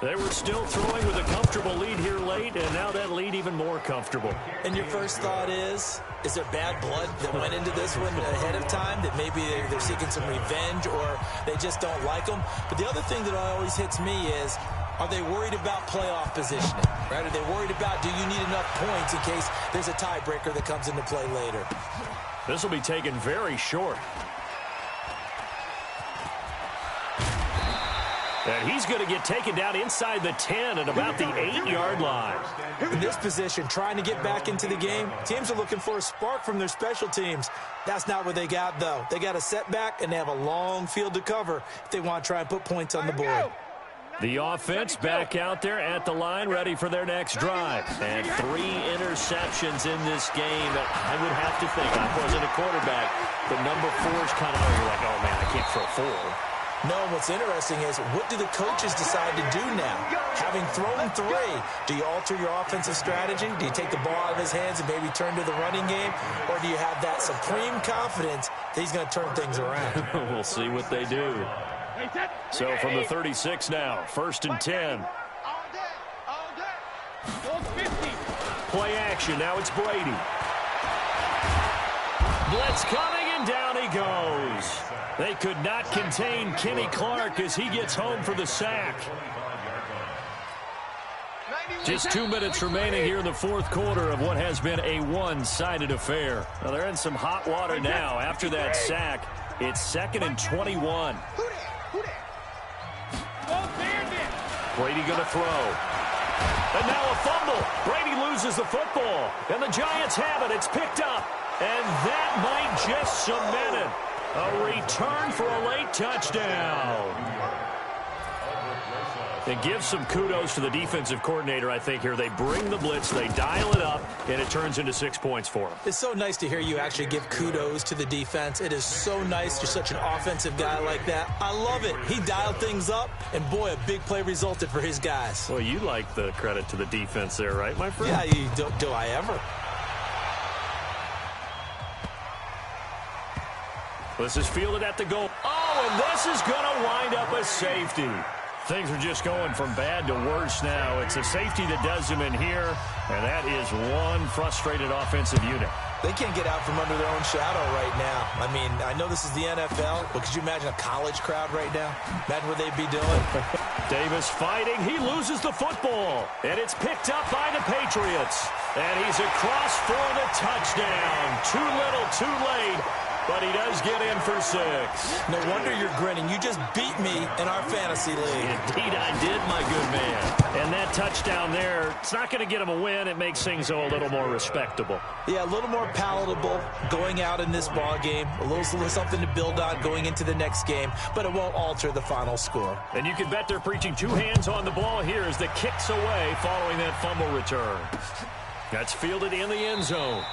They were still throwing with a comfortable lead here late, and now that lead even more comfortable. And your first thought is there bad blood that went into this one ahead of time, that maybe they're seeking some revenge or they just don't like them? But the other thing that always hits me is, are they worried about playoff positioning? Right? Are they worried about, do you need enough points in case there's a tiebreaker that comes into play later? This will be taken very short. And he's going to get taken down inside the 10 at about the 8-yard line. In this position, trying to get back into the game, teams are looking for a spark from their special teams. That's not what they got, though. They got a setback, and they have a long field to cover if they want to try and put points on the board. The offense back out there at the line, ready for their next drive. And 3 interceptions in this game. I would have to think, I wasn't a quarterback, but number 4 is kind of, you're like, oh, man, I can't throw 4. No, what's interesting is, what do the coaches decide to do now? Having thrown 3, do you alter your offensive strategy? Do you take the ball out of his hands and maybe turn to the running game? Or do you have that supreme confidence that he's going to turn things around? We'll see what they do. So from the 36 now, 1st and 10. Play action, now it's Brady. Blitz coming, and down he goes. They could not contain Kenny Clark as he gets home for the sack. Just 2 minutes remaining here in the 4th quarter of what has been a one-sided affair. Now they're in some hot water now after that sack. It's 2nd and 21. Brady going to throw. And now a fumble. Brady loses the football. And the Giants have it. It's picked up. And that might just cement it. A return for a late touchdown. And give some kudos to the defensive coordinator, I think, here. They bring the blitz, they dial it up, and it turns into 6 points for them. It's so nice to hear you actually give kudos to the defense. It is so nice. You're such an offensive guy like that. I love it. He dialed things up, and boy, a big play resulted for his guys. Well, you like the credit to the defense there, right, my friend? Yeah, do I ever? This is fielded at the goal. Oh, and this is going to wind up a safety. Things are just going from bad to worse now. It's a safety that does them in here, and that is one frustrated offensive unit. They can't get out from under their own shadow right now. I mean, I know this is the NFL, but could you imagine a college crowd right now? Imagine what they'd be doing. Davis fighting. He loses the football, and it's picked up by the Patriots. And he's across for the touchdown. Too little, too late. But he does get in for 6. No wonder you're grinning. You just beat me in our fantasy league. Indeed I did, my good man. And that touchdown there, it's not going to get him a win. It makes things a little more respectable. Yeah, a little more palatable going out in this ball game. A little something to build on going into the next game. But it won't alter the final score. And you can bet they're preaching 2 hands on the ball here as the kick's away following that fumble return. That's fielded in the end zone.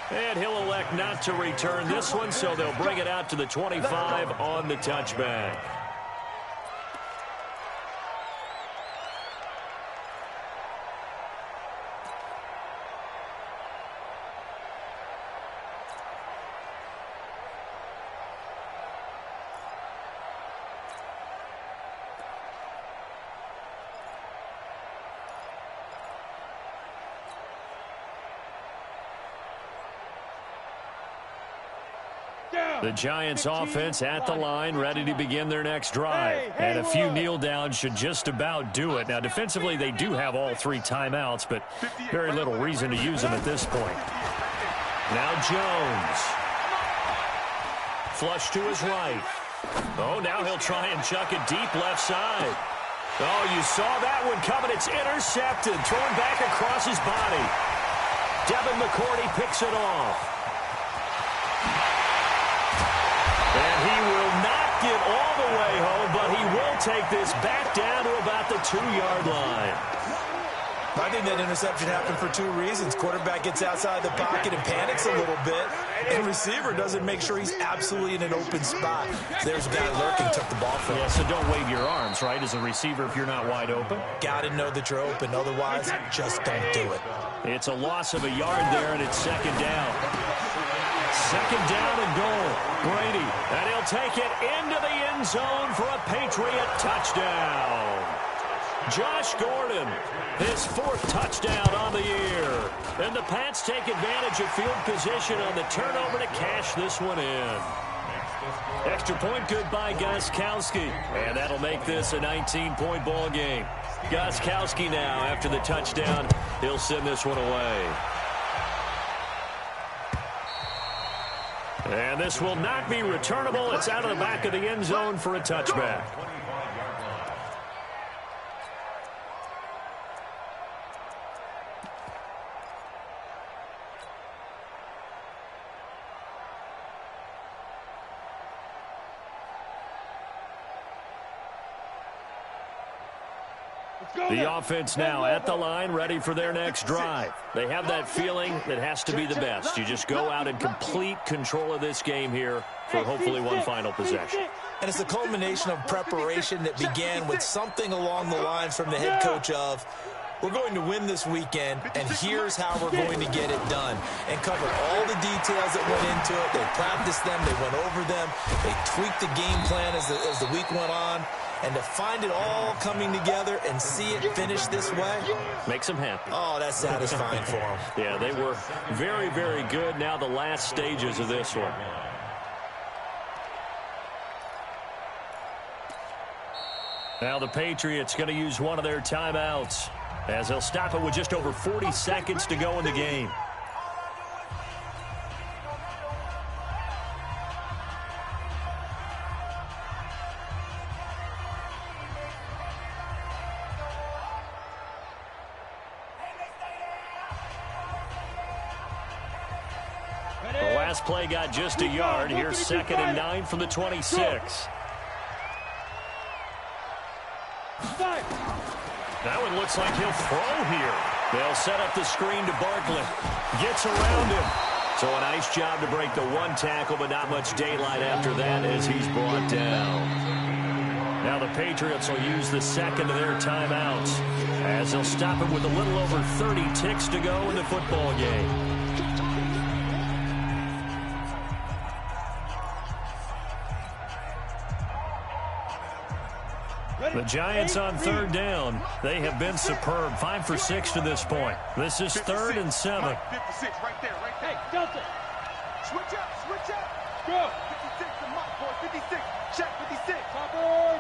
And he'll elect not to return this one, so they'll bring it out to the 25 on the touchback. Down. The Giants offense at the line, ready to begin their next drive. And a few kneel downs should just about do it. Now, defensively, they do have all 3 timeouts, but very little reason to use them at this point. Now Jones. Flush to his right. Oh, now he'll try and chuck it deep left side. Oh, you saw that one coming. It's intercepted. Thrown back across his body. Devin McCourty picks it off. And he will not get all the way home, but he will take this back down to about the 2-yard line. I think that interception happened for 2 reasons. Quarterback gets outside the pocket and panics a little bit, and receiver doesn't make sure he's absolutely in an open spot. There's a guy lurking, took the ball from him. Yeah, so don't wave your arms, right, as a receiver if you're not wide open. Got to know that you're open. Otherwise, just don't do it. It's a loss of a yard there, and it's 2nd down. 2nd down and goal. Brady, and he'll take it into the end zone for a Patriot touchdown. Josh Gordon, his 4th touchdown on the year. And the Pats take advantage of field position on the turnover to cash this one in. Extra point good by Gostkowski. And that'll make this a 19-point ball game. Gostkowski now, after the touchdown, he'll send this one away. And this will not be returnable. It's out of the back of the end zone for a touchback. The offense now at the line, ready for their next drive. They have that feeling that has to be the best. You just go out and complete control of this game here for hopefully one final possession. And it's a culmination of preparation that began with something along the lines from the head coach of, we're going to win this weekend, and here's how we're going to get it done. And covered all the details that went into it. They practiced them. They went over them. They tweaked the game plan as the week went on. And to find it all coming together and see it finish this way. Makes them happy. Oh, that's satisfying for them. Yeah, they were very, very good. Now the last stages of this one. Now the Patriots going to use one of their timeouts, as they'll stop it with just over 40 seconds to go in the game. The last play got just a yard. Here's 2nd and 9 from the 26. That one looks like he'll throw here. They'll set up the screen to Barkley. Gets around him. So a nice job to break the 1 tackle, but not much daylight after that as he's brought down. Now the Patriots will use the 2nd of their timeouts, as they'll stop it with a little over 30 ticks to go in the football game. The Giants on 3rd down. They have been superb. 5 for 6 to this point. This is 3rd and 7. 56 right there, right there. Hey, Delta. Switch up, switch up. Go. 56 the Mike, boy. 56. Check 56.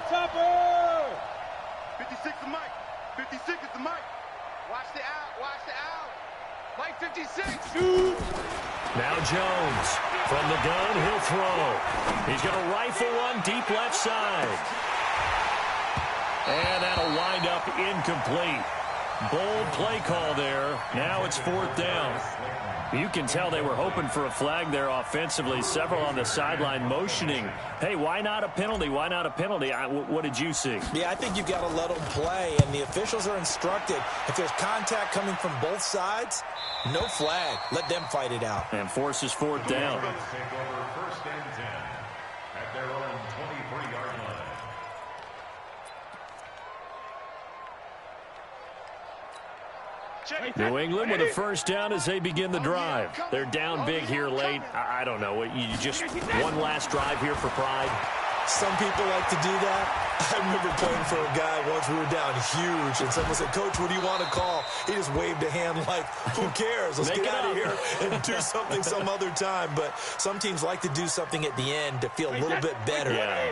Topper. 56 the Mike. 56 is the Mike. Watch the out, watch the out. Mike 56. Shoot. Now Jones. From the gun, he'll throw. He's going to rifle one deep left side. And that'll wind up incomplete. Bold play call there. Now it's 4th down. You can tell they were hoping for a flag there offensively. Several on the sideline motioning. Hey, why not a penalty? Why not a penalty? What did you see? Yeah, I think you've got to let them play, and the officials are instructed. If there's contact coming from both sides, no flag. Let them fight it out. And forces 4th down. Take over 1st and 10 at their own 23-yard line. New England with a 1st down as they begin the drive. They're down big here late. I don't know. You just one last drive here for pride. Some people like to do that. I remember playing for a guy once. We were down huge, and someone said, "Coach, what do you want to call?" He just waved a hand like, "Who cares? Let's get out of here and do something some other time." But some teams like to do something at the end to feel a little bit better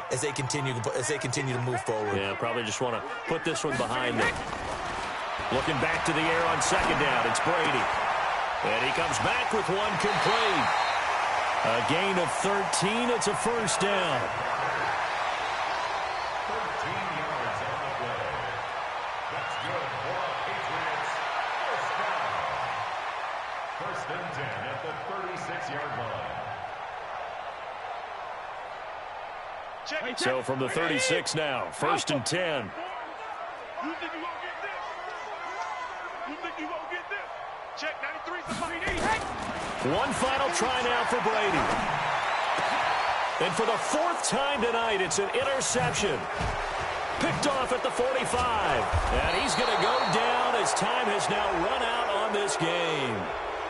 as they continue to move forward. Yeah, probably just want to put this one behind them. Looking back to the air on second down, it's Brady. And he comes back with one complete. A gain of 13. It's a first down. 13 yards on the play. That's good for the Patriots. First down. First and 10 at the 36-yard line. So from the 36 now, first and 10. You think you won't get this? You think you won't get this? Check 93, somebody needs. One final try now for Brady. And for the fourth time tonight, it's an interception. Picked off at the 45. And he's going to go down as time has now run out on this game.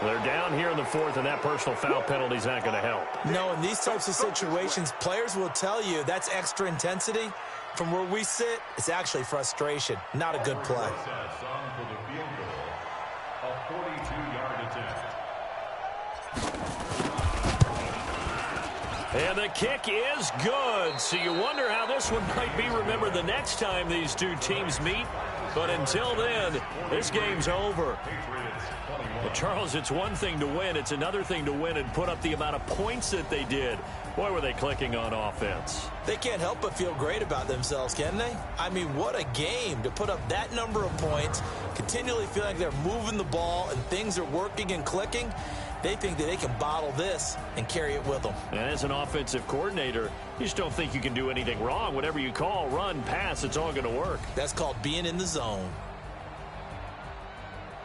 They're down here in the fourth, and that personal foul penalty is not going to help. No, in these types of situations, players will tell you that's extra intensity. From where we sit, it's actually frustration, not a good play. For the field goal, a 42-yard attempt. And the kick is good. So you wonder how this one might be remembered the next time these two teams meet. But until then, this game's over. But Charles, it's one thing to win. It's another thing to win and put up the amount of points that they did. Boy, were they clicking on offense. They can't help but feel great about themselves, can they? I mean, what a game to put up that number of points, continually feel like they're moving the ball and things are working and clicking. They think that they can bottle this and carry it with them. And as an offensive coordinator, you just don't think you can do anything wrong. Whatever you call, run, pass, it's all going to work. That's called being in the zone.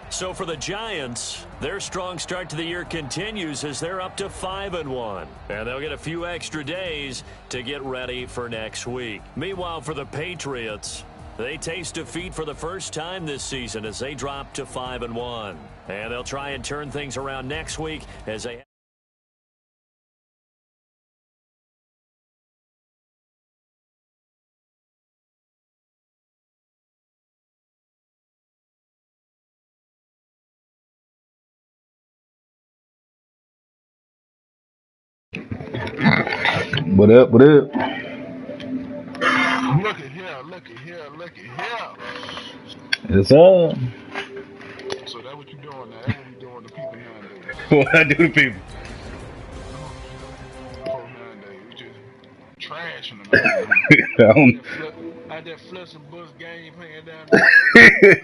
So for the Giants, their strong start to the year continues as they're up to 5-1. And they'll get a few extra days to get ready for next week. Meanwhile, for the Patriots, they taste defeat for the first time this season as they drop to 5-1. And they'll try and turn things around next week as they... What up, what up? Look at here, look at here, look at here. It's up. So that's what you doing now. That's what we doing to people nowadays. What I do to people? Folks nowadays, we just trashing them. I don't- I just flipped some Bush game playing down there.